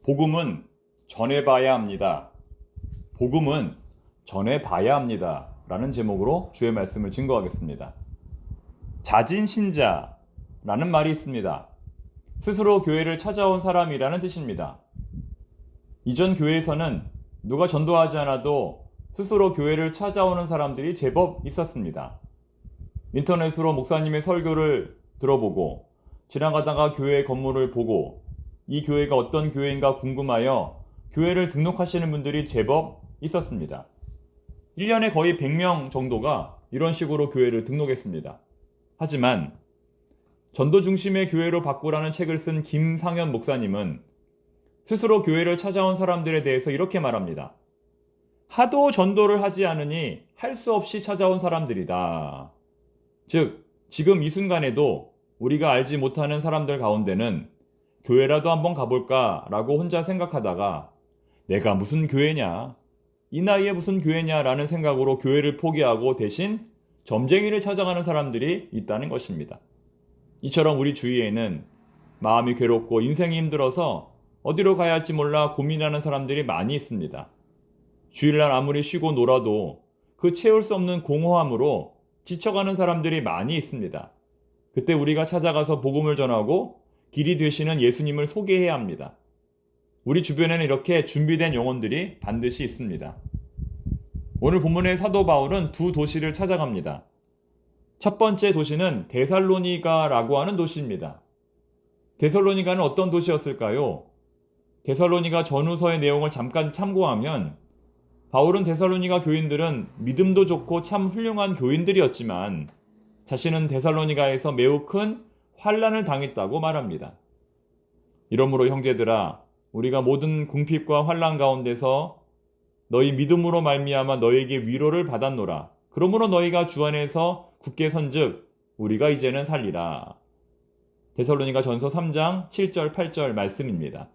복음은 전해봐야 합니다. 복음은 전해봐야 합니다. 라는 제목으로 주의 말씀을 증거하겠습니다. 자진신자라는 말이 있습니다. 스스로 교회를 찾아온 사람이라는 뜻입니다. 이전 교회에서는 누가 전도하지 않아도 스스로 교회를 찾아오는 사람들이 제법 있었습니다. 인터넷으로 목사님의 설교를 들어보고 지나가다가 교회 건물을 보고 이 교회가 어떤 교회인가 궁금하여 교회를 등록하시는 분들이 제법 있었습니다. 1년에 거의 100명 정도가 이런 식으로 교회를 등록했습니다. 하지만 전도 중심의 교회로 바꾸라는 책을 쓴 김상현 목사님은 스스로 교회를 찾아온 사람들에 대해서 이렇게 말합니다. 하도 전도를 하지 않으니 할 수 없이 찾아온 사람들이다. 즉, 지금 이 순간에도 우리가 알지 못하는 사람들 가운데는 교회라도 한번 가볼까 라고 혼자 생각하다가 내가 무슨 교회냐, 이 나이에 무슨 교회냐 라는 생각으로 교회를 포기하고 대신 점쟁이를 찾아가는 사람들이 있다는 것입니다. 이처럼 우리 주위에는 마음이 괴롭고 인생이 힘들어서 어디로 가야 할지 몰라 고민하는 사람들이 많이 있습니다. 주일날 아무리 쉬고 놀아도 그 채울 수 없는 공허함으로 지쳐가는 사람들이 많이 있습니다. 그때 우리가 찾아가서 복음을 전하고 길이 되시는 예수님을 소개해야 합니다. 우리 주변에는 이렇게 준비된 영혼들이 반드시 있습니다. 오늘 본문의 사도 바울은 두 도시를 찾아갑니다. 첫 번째 도시는 데살로니가라고 하는 도시입니다. 데살로니가는 어떤 도시였을까요? 데살로니가 전후서의 내용을 잠깐 참고하면 바울은 데살로니가 교인들은 믿음도 좋고 참 훌륭한 교인들이었지만 자신은 데살로니가에서 매우 큰 환난을 당했다고 말합니다. 이러므로 형제들아, 우리가 모든 궁핍과 환난 가운데서 너희 믿음으로 말미암아 너희에게 위로를 받았노라. 그러므로 너희가 주 안에서 굳게 선즉 우리가 이제는 살리라. 데살로니가 전서 3장 7절 8절 말씀입니다.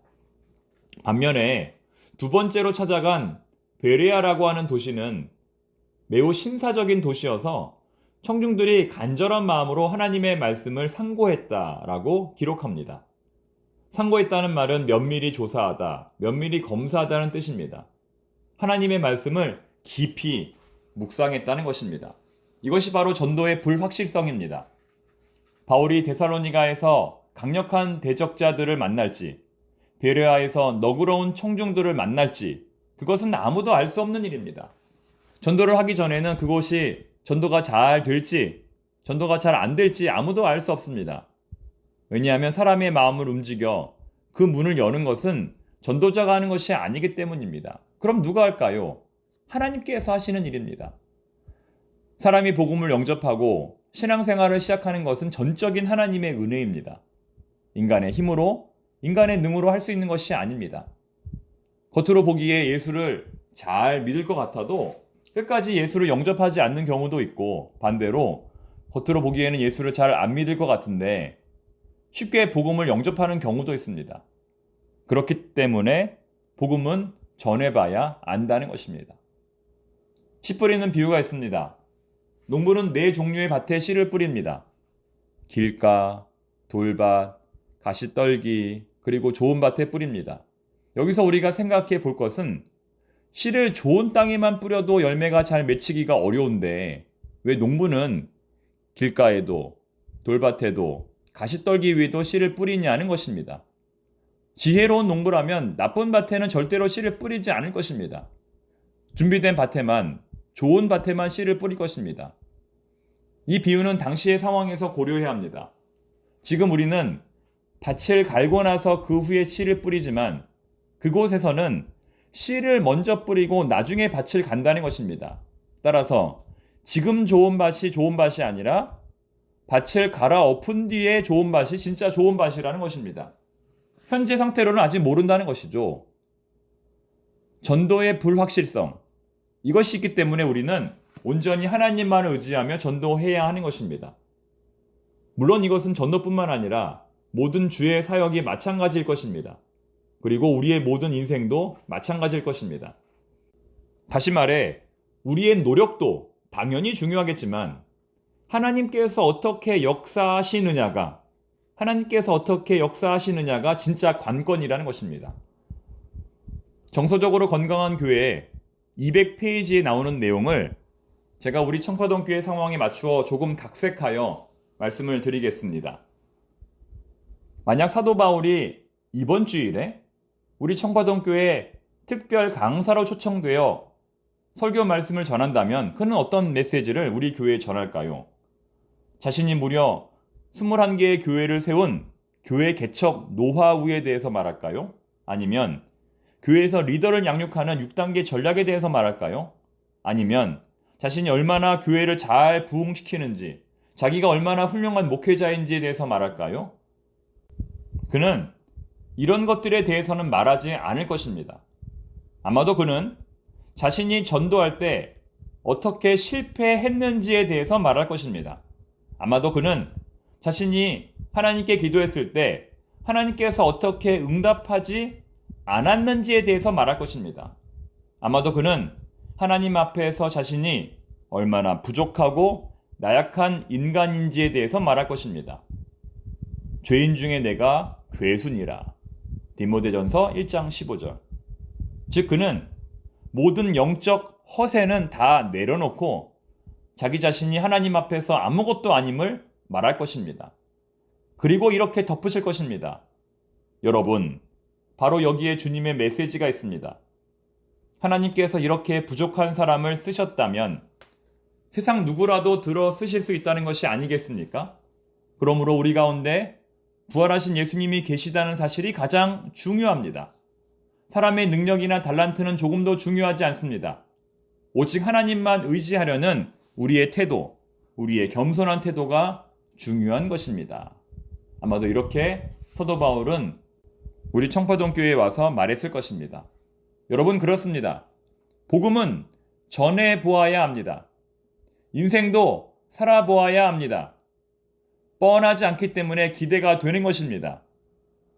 반면에 두 번째로 찾아간 베레아라고 하는 도시는 매우 신사적인 도시여서 청중들이 간절한 마음으로 하나님의 말씀을 상고했다라고 기록합니다. 상고했다는 말은 면밀히 조사하다, 면밀히 검사하다는 뜻입니다. 하나님의 말씀을 깊이 묵상했다는 것입니다. 이것이 바로 전도의 불확실성입니다. 바울이 데살로니가에서 강력한 대적자들을 만날지, 베레아에서 너그러운 청중들을 만날지, 그것은 아무도 알 수 없는 일입니다. 전도를 하기 전에는 그곳이 전도가 잘 될지, 전도가 잘 안 될지 아무도 알 수 없습니다. 왜냐하면 사람의 마음을 움직여 그 문을 여는 것은 전도자가 하는 것이 아니기 때문입니다. 그럼 누가 할까요? 하나님께서 하시는 일입니다. 사람이 복음을 영접하고 신앙생활을 시작하는 것은 전적인 하나님의 은혜입니다. 인간의 힘으로, 인간의 능으로 할 수 있는 것이 아닙니다. 겉으로 보기에 예수를 잘 믿을 것 같아도 끝까지 예수를 영접하지 않는 경우도 있고, 반대로 겉으로 보기에는 예수를 잘 안 믿을 것 같은데 쉽게 복음을 영접하는 경우도 있습니다. 그렇기 때문에 복음은 전해봐야 안다는 것입니다. 씨 뿌리는 비유가 있습니다. 농부는 4종류의 밭에 씨를 뿌립니다. 길가, 돌밭, 가시떨기, 그리고 좋은 밭에 뿌립니다. 여기서 우리가 생각해 볼 것은 씨를 좋은 땅에만 뿌려도 열매가 잘 맺히기가 어려운데 왜 농부는 길가에도 돌밭에도 가시떨기 위에도 씨를 뿌리냐는 것입니다. 지혜로운 농부라면 나쁜 밭에는 절대로 씨를 뿌리지 않을 것입니다. 준비된 밭에만, 좋은 밭에만 씨를 뿌릴 것입니다. 이 비유는 당시의 상황에서 고려해야 합니다. 지금 우리는 밭을 갈고 나서 그 후에 씨를 뿌리지만 그곳에서는 씨를 먼저 뿌리고 나중에 밭을 간다는 것입니다. 따라서 지금 좋은 밭이 좋은 밭이 아니라 밭을 갈아엎은 뒤에 좋은 밭이 진짜 좋은 밭이라는 것입니다. 현재 상태로는 아직 모른다는 것이죠. 전도의 불확실성, 이것이 있기 때문에 우리는 온전히 하나님만을 의지하며 전도해야 하는 것입니다. 물론 이것은 전도뿐만 아니라 모든 주의 사역이 마찬가지일 것입니다. 그리고 우리의 모든 인생도 마찬가지일 것입니다. 다시 말해, 우리의 노력도 당연히 중요하겠지만 하나님께서 어떻게 역사하시느냐가 진짜 관건이라는 것입니다. 정서적으로 건강한 교회 200페이지에 나오는 내용을 제가 우리 청파동 교회 상황에 맞추어 조금 각색하여 말씀을 드리겠습니다. 만약 사도 바울이 이번 주일에 우리 청파동 교회 특별 강사로 초청되어 설교 말씀을 전한다면 그는 어떤 메시지를 우리 교회에 전할까요? 자신이 무려 21개의 교회를 세운 교회 개척 노하우에 대해서 말할까요? 아니면 교회에서 리더를 양육하는 6단계 전략에 대해서 말할까요? 아니면 자신이 얼마나 교회를 잘 부흥시키는지, 자기가 얼마나 훌륭한 목회자인지에 대해서 말할까요? 그는 이런 것들에 대해서는 말하지 않을 것입니다. 아마도 그는 자신이 전도할 때 어떻게 실패했는지에 대해서 말할 것입니다. 아마도 그는 자신이 하나님께 기도했을 때 하나님께서 어떻게 응답하지 않았는지에 대해서 말할 것입니다. 아마도 그는 하나님 앞에서 자신이 얼마나 부족하고 나약한 인간인지에 대해서 말할 것입니다. 죄인 중에 내가 괴순이라. 디모데전서 1장 15절. 즉 그는 모든 영적 허세는 다 내려놓고 자기 자신이 하나님 앞에서 아무것도 아님을 말할 것입니다. 그리고 이렇게 덧붙일 것입니다. 여러분, 바로 여기에 주님의 메시지가 있습니다. 하나님께서 이렇게 부족한 사람을 쓰셨다면 세상 누구라도 들어 쓰실 수 있다는 것이 아니겠습니까? 그러므로 우리 가운데 부활하신 예수님이 계시다는 사실이 가장 중요합니다. 사람의 능력이나 달란트는 조금도 중요하지 않습니다. 오직 하나님만 의지하려는 우리의 태도, 우리의 겸손한 태도가 중요한 것입니다. 아마도 이렇게 사도 바울은 우리 청파동 교회에 와서 말했을 것입니다. 여러분 그렇습니다. 복음은 전해 보아야 합니다. 인생도 살아보아야 합니다. 뻔하지 않기 때문에 기대가 되는 것입니다.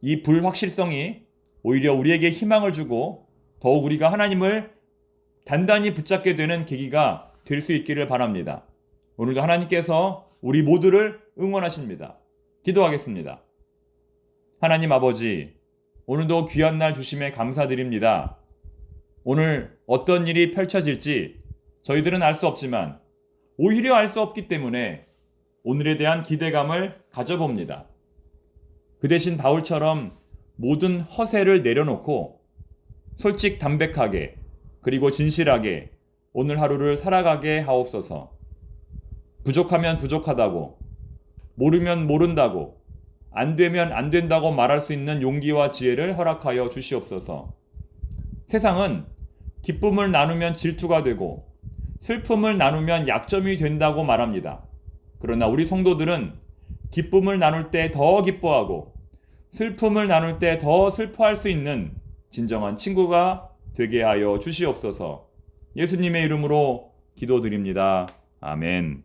이 불확실성이 오히려 우리에게 희망을 주고 더욱 우리가 하나님을 단단히 붙잡게 되는 계기가 될 수 있기를 바랍니다. 오늘도 하나님께서 우리 모두를 응원하십니다. 기도하겠습니다. 하나님 아버지, 오늘도 귀한 날 주심에 감사드립니다. 오늘 어떤 일이 펼쳐질지 저희들은 알 수 없지만 오히려 알 수 없기 때문에 오늘에 대한 기대감을 가져봅니다. 그 대신 바울처럼 모든 허세를 내려놓고 솔직 담백하게 그리고 진실하게 오늘 하루를 살아가게 하옵소서. 부족하면 부족하다고, 모르면 모른다고, 안 되면 안 된다고 말할 수 있는 용기와 지혜를 허락하여 주시옵소서. 세상은 기쁨을 나누면 질투가 되고 슬픔을 나누면 약점이 된다고 말합니다. 그러나 우리 성도들은 기쁨을 나눌 때 더 기뻐하고 슬픔을 나눌 때 더 슬퍼할 수 있는 진정한 친구가 되게 하여 주시옵소서. 예수님의 이름으로 기도드립니다. 아멘.